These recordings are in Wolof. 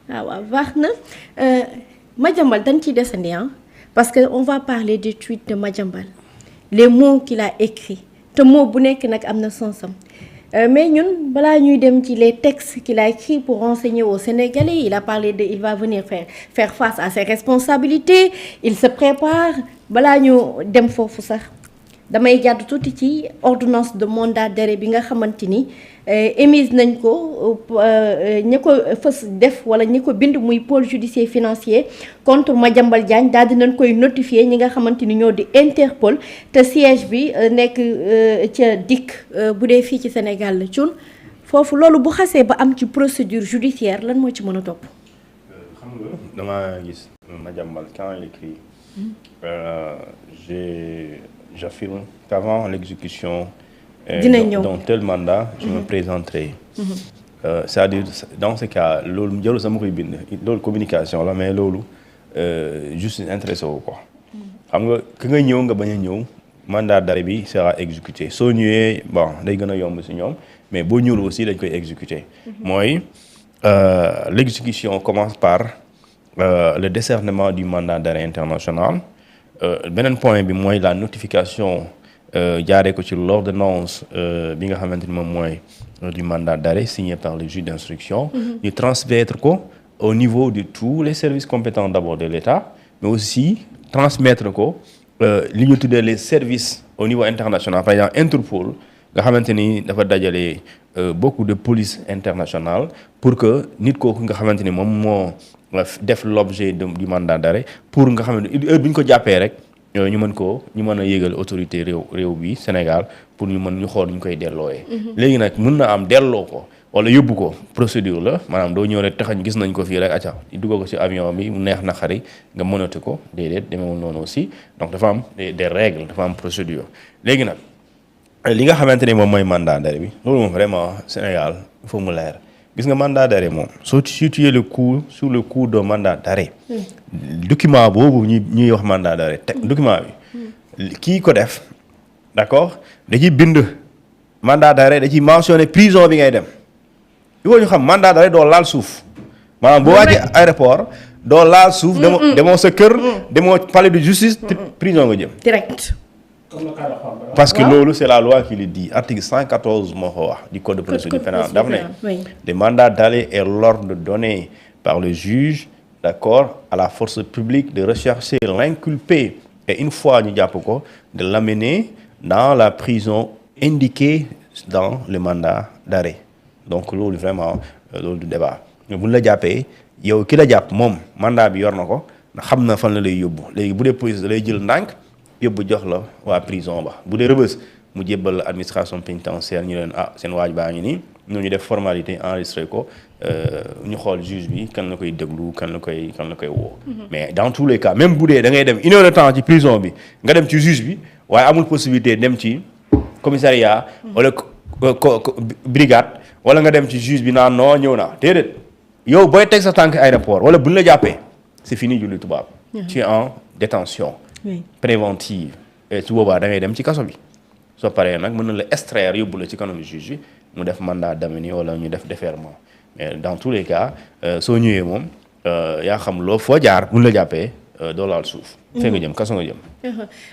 waaw baax na Madiambal dañ ciy desandi parce que on va parler des tweets de Madiambal les mots qu'il a écrits te mot bu nekk nag am na sensam mais ñun balaa ñuy dem ci les textes qu'il a écrits pour renseigner aux Sénégalais il a parlé de il va venir faire face à ses responsabilités il se prépare balaa ñu dem foofu sax damay jàdd tuuti ci ordonnance de mandat d'arrêt bi nga xamante ni émise nañ ko ñi ko fës def wala ñi ko bind muy pôle judiciaire financier contre Madiambal Diagne daal dinañ koy notifier ñi nga xamante ni ñoo di Interpol te siège bi nekk ca DIC bu dee fii ci Sénégal la cun foofu loolu bu xasee ba am ci procédure judiciaire lan moo ci mën a topp. xam nga damaa gis Madiambal quand il écrit j'affirme qu'avant l'exécution dans tel mandat, je me présenterai. C'est-à-dire, dans ce cas, loolu jarul sama koy bind loolu communication la mais loolu juste intéressé wu quoi. xam nga ki nga ñëw nga bañ a ñëw mandat d'arrêt bi sera exécuté soo ñëwee bon day gën a yomb si ñoom mais boo ñëwul aussi dañ koy exécuté. mooy l'exécution commence par le décernement du mandat d'arrêt international. Beneen point bi mooy la notification jaaree ko ci l'ordonnance bi nga xamante ni moom mooy du mandat d'arrêt signé par le juge d'instruction. ñu transmettre ko au niveau de tous les services compétents d'abord de l'État mais aussi transmettre ko li ñu tuddee les services au niveau international par exemple Interpol nga xamante ni dafa dajale beaucoup de police internationale pour que nit kooku nga xamante ni moom moo def l'objet du mandat d'arrêt pour nga xam ne heure bi ñu ko jàppee rek ñu mën a yégal autorité réew bi Sénégal pour ñu xool ñu koy dellooyee. léegi nag mën na am delloo ko wala yóbbu ko procédure la maanaam doo ñëw rek taxañ gis nañ ko fii rek acca dugg ko ci avion bi mu neex na xari nga mënati ko déedéet demeewul noonu aussi donc dafa am des règles dafa am procédure léegi nag li nga xamante ni moom mooy mandat d'arrêt bi loolu moom vraiment Sénégal il faut mu leer. gis nga mandat d'arrêt moom soo situé le coup sur le coup de mandat d'arrêt document boobu ñuy wax mandat d'arrêt document bi kii ko def d'accord da ciy bind mandat d'arrêt da ciy mentionné prison bi ngay dem il faut ñu xam mandat d'arrêt doo laal suuf maanaam boo wàccee aéroport doo laal suuf demoo sa kër demoo palais de justice prison nga jëm direct. Parce que loolu c'est la loi qui le dit article 114 moo ko wax du code de procédure pénale daf ne le mandat d'arrêt est l'ordre donné par le juge d'accord à la force publique de rechercher l'inculpé et une fois ñu jàpp ko de l'amener dans la prison indiquée dans le mandat d'arrêt donc loolu vraiment loolu du débat bu la jàppee yow ki la jàpp moom mandat bi yor na ko xam na fan la lay yóbbu léegi bu dee police da lay jël ndànk yóbbu jox la waa prison ba bu dee Rebeuss mu jébbal la administration pénitentiaire ñu leen seen waaj baa ngi nii ñu def formalité enregistré ko ñu xool juge bi kan la koy déglu kan la koy woo. mais dans tous les cas même bu dee da ngay dem 1 heure de temps ci prison bi nga dem ci juge bi waaye amul possibilité dem ci commissariat wala brigade wala nga dem ci juge bi naan non ñëw naa déedéet yow booy teg sa tànk aéroport wala buñ la jàppee c'est fini julli tubaab. tu es en détention préventive et su boobaa da ngay dem ci kaso bi soo paree nag mën na la extraire yóbbu la ci kanamu juge bi mu def mandat d'amener wala ñu def déferment mais dans tous les cas soo ñëwee moom yaa xam loo foo jaar buñ la jàppee doo laal suuf. fee nga jëm kaso nga jëm.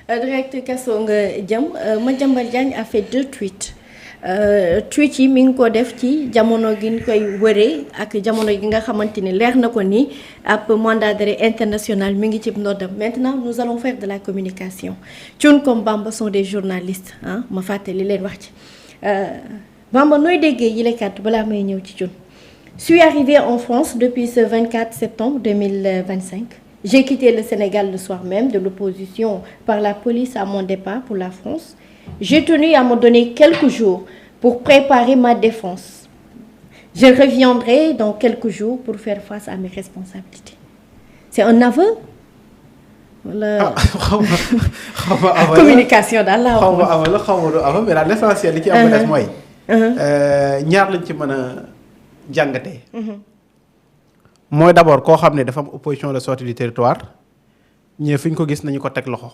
direct kaso nga jëm Madiambal Diagne a fait 2 tweets. tweet yi mi ngi ko def ci jamono gi ñu koy wëree ak jamono gi nga xamante ni leer na ko ni ab mandat d'arrêt international mi ngi ci ndoddam maintenant nous allons faire de la communication Thioune comme Bamba sont des journalistes ma fàttali leen wax ci Bamba nooy déggee yile kàddu balaa may ñëw ci Thioune. suis arrivé en France depuis ce 24 septembre 2025 j'ai quitté le Sénégal le soir même de l'opposition par la police à mon départ pour la France. J'ai tenu à me donner quelques jours pour préparer ma défense. Je reviendrai dans quelques jours pour faire face à mes responsabilités. C'est un aveu? Wala communication daal laa wax. xaw ma aveu mais daal l'essentiel li ci am des mooy. ñaar lañ ci mën a jàngatee. mooy d'abord koo xam ne dafa am opposition de sortie du territoire ñëw fi ñu ko gis nañu ko teg loxo.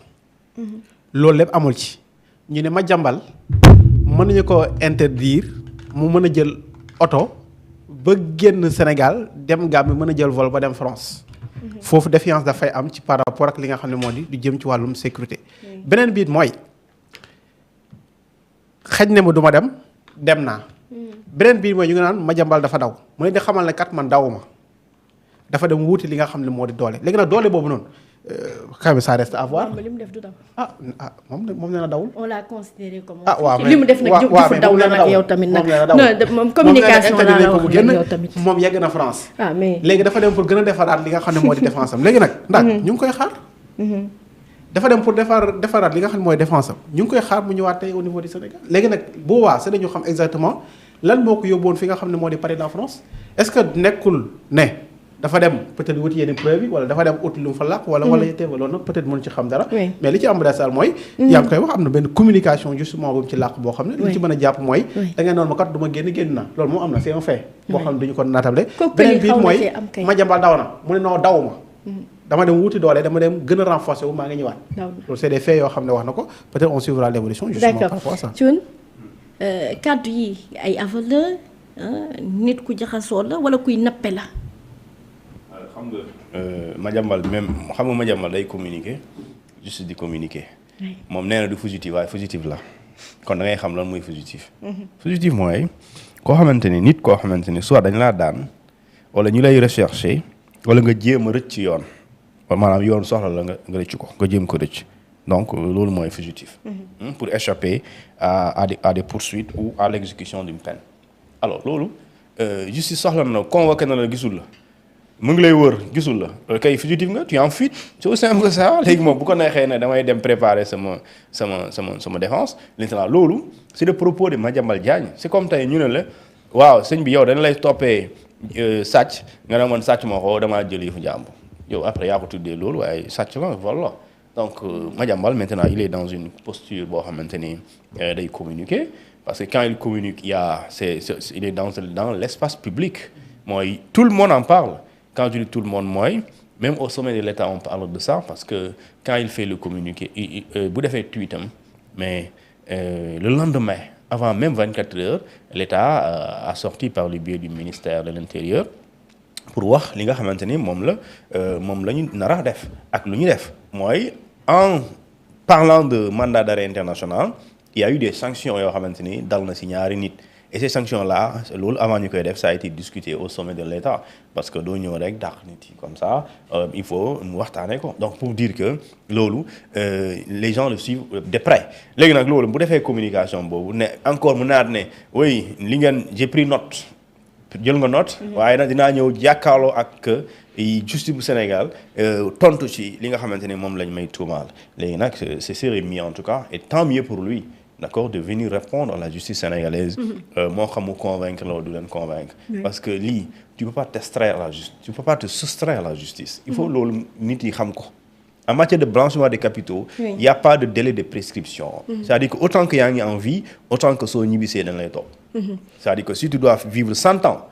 loolu lépp amul ci. ñu ne Madiambal mën nañu ko interdire mu mën a jël oto ba génn Sénégal dem Gambie mën a jël vol ba dem France. foofu défiance dafay am ci par rapport ak li nga xam ne moo di du jëm ci wàllum sécurité. beneen biit mooy xëj ne ma du ma dem naa. beneen biit mooy ñu ngi naan Madiambal dafa daw mu ne di xamal ne kat man dawuma dafa dem wuuti li nga xam ne moo di doole léegi nag doole boobu noonu. quand même ça reste à voir. li mu def du daw. moom nee na dawul. on l'a considéré comme. waaw li mu def nag jëfu daw la nag yow tamit nag. moom communication la la wax yow tamit. moom yegg na France. mais léegi dafa dem pour gën a defaraat li nga xam ne moo di défense am léegi nag. ndax ñu ngi koy xaar. dafa dem pour defaraat li nga xam ne mooy défense am ñu ngi koy xaar mu ñëwaat tey au niveau du Sénégal léegi nag boobaa c'est dañu xam exactement lan moo ko yóbboon fi nga xam ne moo di Paris en France est-ce que nekkul ne. dafa dem peut-être wuti yenn preuve yi wala dafa dem uti lu mu fa làq wala yettee loolu nag peut-être mënu ci xam dara mais li ci am daal mooy yaa ngi koy wax am na benn communication justement bu mu ci làq boo xam ne li ci mën a jàpp mooy da ngay noonu ma kat du ma génn naa loolu moom am na c'est un fait boo xam ne duñu ko naatable beneen biir mooy Madiambal daw na mu ne noo daw ma dama dem wuti doole dama dem gën a renforcer wu maa ngi ñëwaat loolu c'est des faits yoo xam ne wax na ko peut-être on suivra l'évolution justement par rapport à ça Thioune kàddu yi ay avaleur nit ku jaxasoo la wala kuy nappe la xam nga Madiambal même xam nga Madiambal day communiquer juste di communiquer moom nee na du fugitif waaye fugitif la kon da ngay xam lan mooy fugitif fugitif mooy koo xamante ni nit koo xamante ni soit dañ laa daan wala ñu lay rechercher wala nga jéem a rëcc ci yoon maanaam yoon soxla la nga rëcc ko nga jéem ko rëcc donc loolu mooy fugitif pour échapper à des poursuites ou à l'exécution d'une peine alors loolu justice soxla na convoqué na la gisul la mu ngi lay wër gisul la kay fugitif nga tu es en fuite c'est aussi simple que ça léegi moom bu ko neexee ne damay dem préparer sama défense maintenant loolu c'est le propos de Madiambal Diagne c'est comme tey ñu ne la waaw sëñ bi yow dañ lay toppee sàcc nga ne man sàcc moo ko damaa jël yëfu jàmbur yow après yaa ko tuddee loolu waaye sàcc la voilà donc Madiambal maintenant il est dans une posture boo xamante ni day communiquer parce que quand il communique il est dans l'espace public mooy tout le monde en parle. Quand je dis tout le monde mooy même au sommet de l'État on parle de ça parce que quand il fait le communiqué bu defee tweetam mais le lendemain avant même 24 heures l'État a sorti par le biais du ministère de l'Intérieur pour wax li nga xamante ni moom la ñu nar a def ak lu ñu def mooy en parlant de mandat d'arrêt international il y a eu des sanctions yoo xamante ni dal na ci ñaari nit. Et ces sanctions-là, loolu avant ñu koy def ça a été discuté au sommet de l'État parce que doo ñëw rek dàq nit yi comme ça il faut mu waxtaanee ko donc pour dire que loolu les gens le suivent de près léegi nag loolu bu defee communication boobu ne encore mu naat ne oui li ngeen j'ai pris note jël nga note waaye nag dinaa ñëw jàkkaarloo ak justice bu Sénégal tontu ci li nga xamante ne moom lañ may tuumaal léegi nag c'est sérémi en tout cas et tant mieux pour lui. D'accord, de venir répondre à la justice sénégalaise moo xam mu convaincre la du leen convaincre parce que lii tu peux pas t'extraire à la justice tu peux pas te soustraire à la justice il faut loolu nit yi xam ko en matière de blanchiment des capitaux il y a pas de délai de prescription c'est-à-dire que autant que yaa ngi en vie autant que soo ñibbisee dañ lay topp c'est-à-dire que si tu dois vivre 100 ans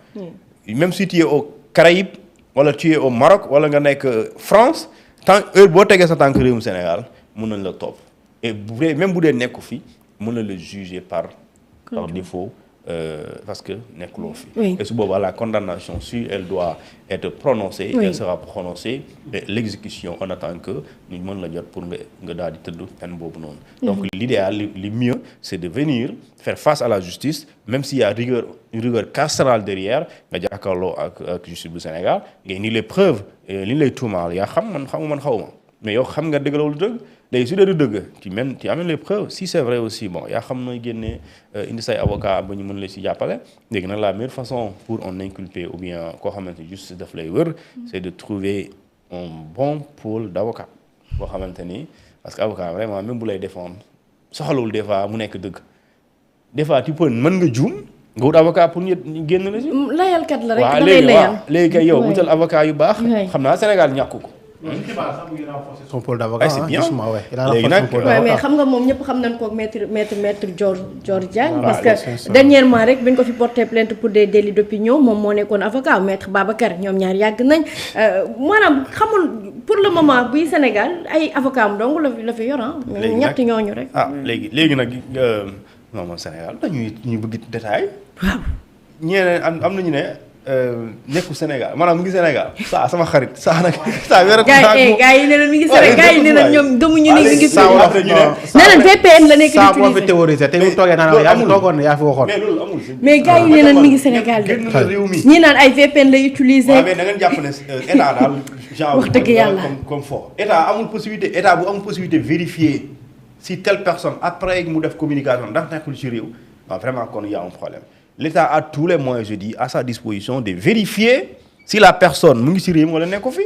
même si tu es au Caraïbes wala tu es au Maroc wala nga nekk France tant heure boo tegee sa tànk réewum Sénégal mën nañ la topp et même bu dee nekku fi mën na le juger par défaut parce que nekkuloo fi et su boobaa la condamnation si elle doit être prononcée elle sera prononcée et l'exécution on attend que ñu mën la jot pour nga daal di tëdd peine boobu noonu donc l'idéal li mieux c'est de venir faire face à la justice même s'il y a une rigueur carcérale derrière nga jàkkaarloo ak justice bu Sénégal ngay ni les preuves li ñu lay tuumaal yaa xam man xawma mais yow xam nga dëgg la wala dëgg léegi su dee du dëgg tu amènes les preuves si c'est vrai aussi bon yaa xam nooy génnee indi say avocat ba ñu mën la si jàppale léegi nag la meilleure façon pour un inculpé ou bien koo xamante justice daf lay wër c'est de trouver un bon pôle d'avocat boo xamante ni parce que avocat vraiment même bu lay défendre soxalawul des fois mu nekk dëgg des fois tu peux mën nga juum nga wut avocat pour ñu génn la si. layalkat la rek waaw da lay layal léegi kay yow wutal avocat yu baax xam naa Sénégal ñàkku ko son pôle d'avocat c'est bien léegi nag mais xam nga moom ñëpp xam nañ ko maître Dior Diagne parce que dernièrement rek bi ñu ko fi porté plainte pour des délits d'opinion moom moo nekkoon avocat maître Babacar ñoom ñaar yàgg nañ maanaam xamul pour le moment buy Sénégal ay avocat am dong la fi yor mais ñett ñooñu rek léegi nag non Sénégal dañuy ñu bëgg détail waaw ñeneen am nañu ne nekku Sénégal maanaam mu ngi Sénégal saa sama xarit saa nag saa wér. gars yi nee na mi ngi Sénégal gars yi nee na ñoom gëmuñu ni mi ngi Sénégal. nee na VPN la nekk di utiliser. saa moo fi théorisé tey mu toogee naan yaa fi toogoon yaa fi waxoon. mais loolu amul. mais gars yi nee na mi ngi Sénégal de. ñii naan ay VPN lay utiliser. waaw mais da ngeen jàpp ne état daal. genre wax dëgg yàlla comme fort état amul possibilité état bu amul possibilité vérifier si telle personne après mu def communication ndax nekkul ci réew waaw vraiment kon y a un problème. L'État a tous les moyens, je dis, à sa disposition de vérifier si la personne mu ngi ci réew mi wala nekku fi.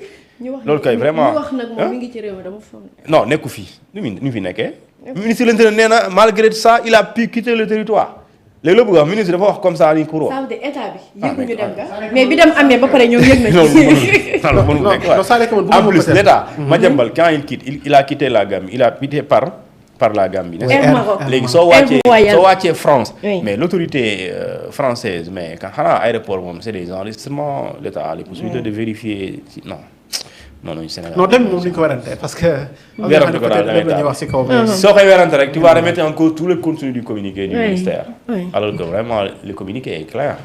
loolu kay vraiment ñu wax nag moom mi ngi ci réew mi dama foog. non nekku fi nu fi nekkee. ministre de l'Intérieur nee na malgré ça il a pu quitter le territoire. léegi la bëgg a wax ministre dafa wax comme ça ni pour wax. ça veut dire état bi yëguñu dem nga. mais bi dem amee ba pare ñoom yëg nañu. non mënul nekk waaye en plus l'État Madiambal quand il quitte il a quitté la Gambie il a quitté par la Gambie. léegi soo wàccee France. mais l'autorité française mais quand xanaa aéroport moom c'est des enregistrements l'État a les possibilités de vérifier non Sénégal. non dem moom li ñu ko werante parce que. werante ko daal da ngay wax ci kaw. soo koy werante rek tu vas remettre en cause tout le contenu du communiqué du ministère. alors que vraiment le communiqué est clair.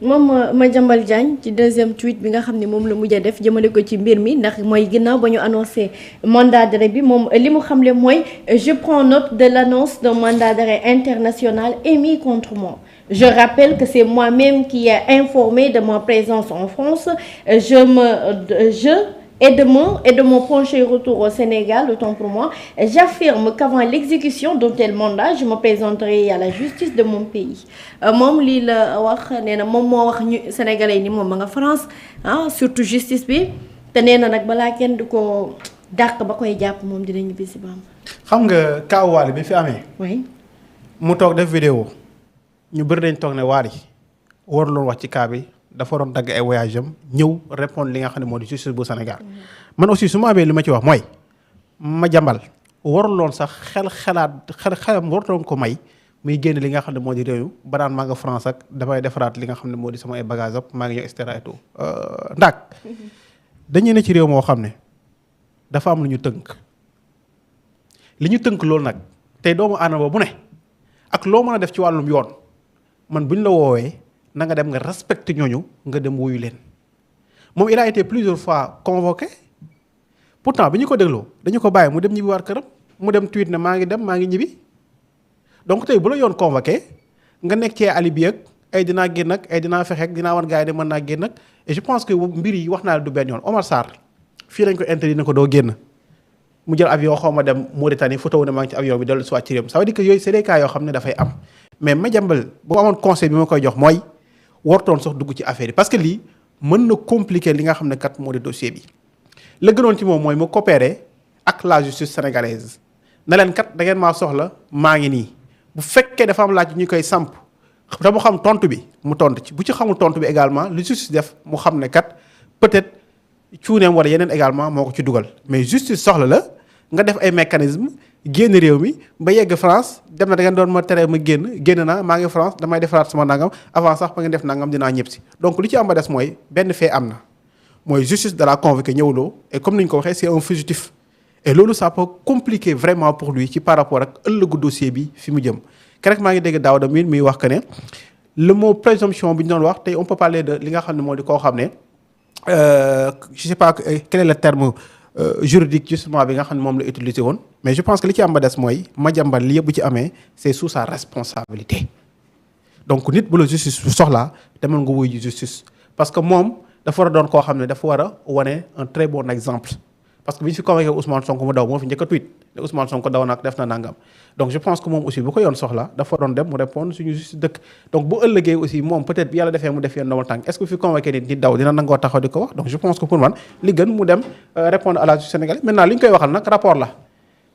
moom Madiambal Diagne ci deuxième tweet bi nga xam ne moom la mujj a def jëmale ko ci mbir mi ndax mooy ginnaaw ba ñu annoncé mandat d'arrêt bi moom li mu xamle mooy je prends note de l'annonce d'un mandat d'arrêt international émis contre moi. Je rappelle que c'est moi-même qui ai informé de ma présence en France. Et de mon prochain retour au Sénégal, autant pour moi, j'affirme qu'avant l'exécution d'un tel mandat, je me présenterai à la justice de mon pays. moom lii la wax nee na moom moo wax ñu sénégalais ni moom ma nga France surtout justice bi te nee na nag balaa kenn du ko dàq ba koy jàpp moom dina ñibbi si Bamba. xam nga kaawu Wally bi fi amee. oui. mu toog def vidéo ñu bëri dañ toog ne Wally waruloon wax ci cas bi. dafa waroon dagg ay voyage am ñëw répondre li nga xam ne moo di justice bu Sénégal man aussi su ma amee li ma ci wax mooy Madiambal waruloon sax xelam waruloon ko may muy génn li nga xam ne moo di réew ba naan maa nga France ak damay defaraat li nga xam ne moo di sama ay bagage ak maa ngi ñëw et cetera et tout ndaak dañu ne ci réew moo xam ne dafa am lu ñu tënk li ñu tënk loolu nag tey doomu aadama bu ne ak loo mën a def ci wàllum yoon man buñ la woowee na nga dem nga respecte ñooñu nga dem wuyu leen moom il a été plusieurs fois convoqué pourtant bi ñu ko dégloo dañu ko bàyyi mu dem ñibbi waat këram mu dem tweet ne maa ngi dem maa ngi ñibbi donc tey bu la yoon convoqué nga nekk ci alibi ak ay dinaa génn ak ay dinaa fexe ak dinaa wan gars yi ne mën naa génn ak et je pense que mbir yi wax naa la du benn yoon Omar Sarr fii lañ ko interdit ne ko doo génn mu jël avion xaw ma dem Mauritanie photo ne maa ngi ci avion bi dellu si waat ci réew ça veut dire que yooyu c'est des cas yoo xam ne dafay am mais Madiambal bu amoon conseil bi ma koy jox mooy wartoon sax dugg ci affaire yi parce que lii mën na compliquer li nga xam ne kat moo di dossier bi la gënoon ci moom mooy mu coopérer ak la justice sénégalaise na leen kat da ngeen maa soxla maa ngi nii bu fekkee dafa am laaj ñu koy samp te mu xam tontu bi mu tontu ci bu ci xamul tontu bi également lu justice def mu xam ne kat peut-être cuuneem wala yeneen également moo ko ci dugal mais justice soxla la nga def ay mécanisme génn réew mi ba yegg France dem na da ngeen doon ma tere ma génn naa maa ngi France damay defaraat sama nangam avant sax ba ngeen def nangam dinaa ñëpp si donc li ci am ba des mooy benn fait am na mooy justice de la convoqué ñëwloo et comme ni ñu ko waxee c'est un fugitif et loolu ça peut compliquer vraiment pour lui ci par rapport ak ëllëgu dossier bi fi mu jëm keroog maa ngi dégg Daouda Mine muy wax que ne le mot présomption bi ñu doon wax tey on peut parler de li nga xam ne moo di koo xam ne je sais pas quel est le terme juridique justement bi nga xam ne moom la utilisé woon mais je pense que li ci am ba des mooy Madiambal li yëpp bu ci amee c'est sous sa responsabilité donc nit bu la justice soxlaa demal nga wuy ji justice parce que moom dafa war a doon koo xam ne dafa war a wane un très bon exemple parce que bi ñu fi convoqué Ousmane Sonko mu daw moo fi njëkk a tweet ne Ousmane Sonko daw nag def na nangam donc je pense que moom aussi bu ko yoon soxla dafa doon dem mu répondre suñu justice dëkk donc bu ëllëgee aussi moom peut-être bi yàlla defee mu def yeen ndomal tànk est-ce que fi convoqué nit daw dina nangoo taxaw di ko wax donc je pense que pour man li gën mu dem répondre à la justice sénégalaise maintenant li ñu koy waxal nag rapport la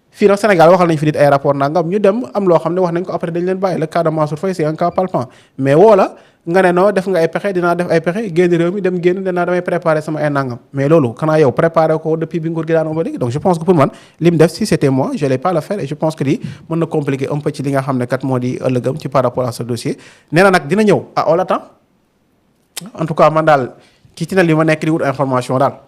fii nag Sénégal waxal nañ fi nit ay rapport nangam ñu dem am loo xam ne wax nañ ko après dañ leen bàyyi le cas de Mansour Faye c'est un cas palpant mais woola nga ne non def nga ay pexe dinaa def ay pexe génn réew mi dem génn danaa damay préparer sama ay nangam mais loolu xanaa yow préparer ko depuis bi nguur gi daanoo ba léegi donc je pense que pour man li mu def si c'était moi je l'ai pas le faire et je pense que lii mën na compliquer un peu ci li nga xam ne kat moo di ëllëgam ci par rapport à ce dossier nee na nag dina ñëw on l'attend en tout cas man daal ci na li ma nekk di wut information daal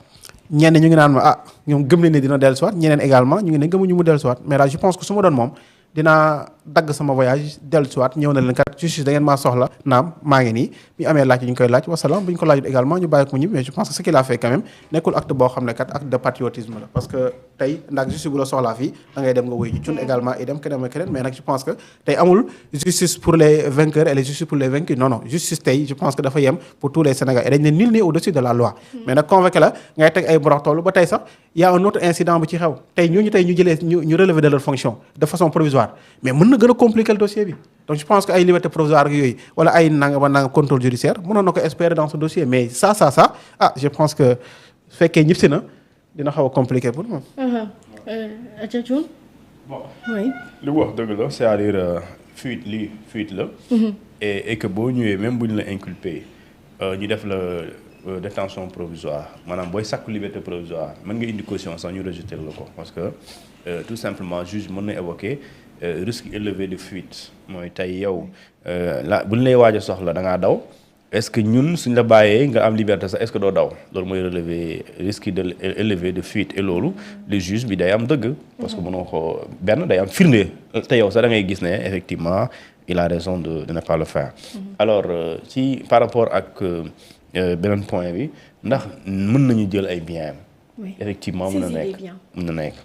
ñenn ñu ngi naan ma ñoom gëm nañ ne dina dellusiwaat ñeneen également ñu ngi ne gëmuñu mu dellusiwaat mais daal je pense que su ma doon moom dinaa dagg sama voyage dellu si waat ñëw na leen kat justice da ngeen maa soxla naam maa ngi nii bi amee laaj ñu ngi koy laaj wasalaam bu ñu ko laajut également ñu bàyyi ko mu ñib mais je pense que ce qu'il a fait quand même nekkul acte boo xam ne kat acte de patriotisme la parce que tey ndax justice bu la soxlaa fii da ngay dem nga wuy ji cun également idem keneen ak keneen mais nag je pense que tey amul justice pour les vainqueurs et les justice pour les vaincus non justice tey je pense que dafa yem pour tous les Sénégalais et dañ ne nul n'est au-dessus de la loi mais nag convoqué la ngay teg ay mborox toll ba tey sax y a un autre incident bu ci xew tey ñu jëlee ñu relever de leur fonction de façon provisoire mais mën na gën a compliquer le dossier bi donc je pense que ay liberté provisoire yooyu wala ay nangam contrôle judiciaire mënoon na ko espérer dans ce dossier mais ça je pense que su fekkee ñëpp si na dina xaw a compliqué pour moom. bon oui. li mu wax dëgg la c'est-à-dire fuite la. et que boo ñëwee même bu ñu la inculpé ñu def la détention provisoire maanaam booy sàkku liberté provisoire mën nga indi caution sax ñu rejeter la ko parce que tout simplement juge mën na évoquer risque élevé de fuite mooy tey yow bu ñu lay waaj a soxla da ngaa daw. est-ce que ñun suñ la bàyyee nga am liberté sax est-ce que doo daw loolu mooy relever risque de élevé de fuite et loolu le juge bi day am dëgg. parce que mënoo ko benn day am firnde te yow sax da ngay gis ne effectivement il a raison de ne pas le faire. alors par rapport ak beneen point bi ndax mën nañu jël ay biens. effectivement mën na nekk.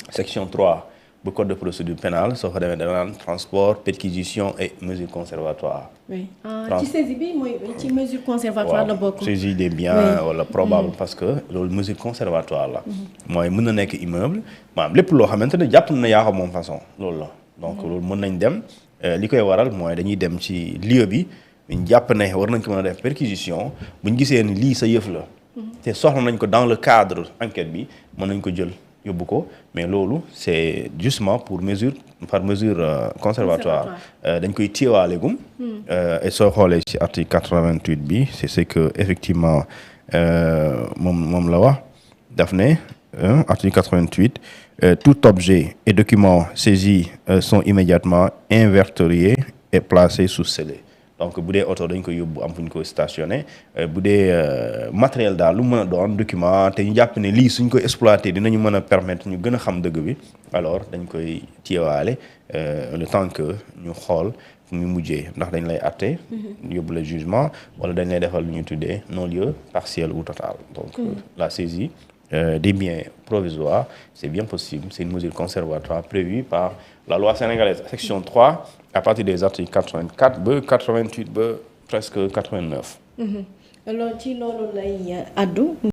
section 3 bu code de procédure pénale soo fa demee da naan transport perquisition et mesures conservatoires. oui ci saisie bi mooy ci mesure conservatoire la bokk. saisie des biens wala probable parce que loolu mesure conservatoire la. mooy mën na nekk immeuble maanaam lépp loo xamante ne jàpp na yaa ko moom façon loolu la. donc loolu mën nañ dem li koy waral mooy dañuy dem ci lieu bi ñu jàpp ne war nañ ko mën a def perquisition bu ñu gisee ni lii sa yëf la. te soxla nañ ko dans le cadre enquête bi mën nañ ko jël. yóbbu ko mais loolu c'est justement par mesure conservatoire dañ koy téewaale gum et soo xoolee ci article 88 bi c'est que effectivement moom la wax daf ne article 88 tout objet et document saisis sont immédiatement inventoriés et placés sous scellé. donc bu dee oto dañ koy yóbbu am fu ñu ko stationné bu dee matériel daal lu mën a doon document te ñu jàpp ne lii suñ ko exploité dinañu mën a permettre ñu gën a xam dëgg bi alors dañ koy téyewaale le temps que ñu xool fu mu mujjee ndax dañ lay àtte yóbbu le jugement wala dañ lay defal lu ñu tuddee non-lieu partiel ou total donc la saisie des biens provisoires c'est bien possible c'est une mesure conservatoire prévue par la loi sénégalaise section 3 à partir des articles 84 ba 88 ba presque 89. alors ci loolu lay addu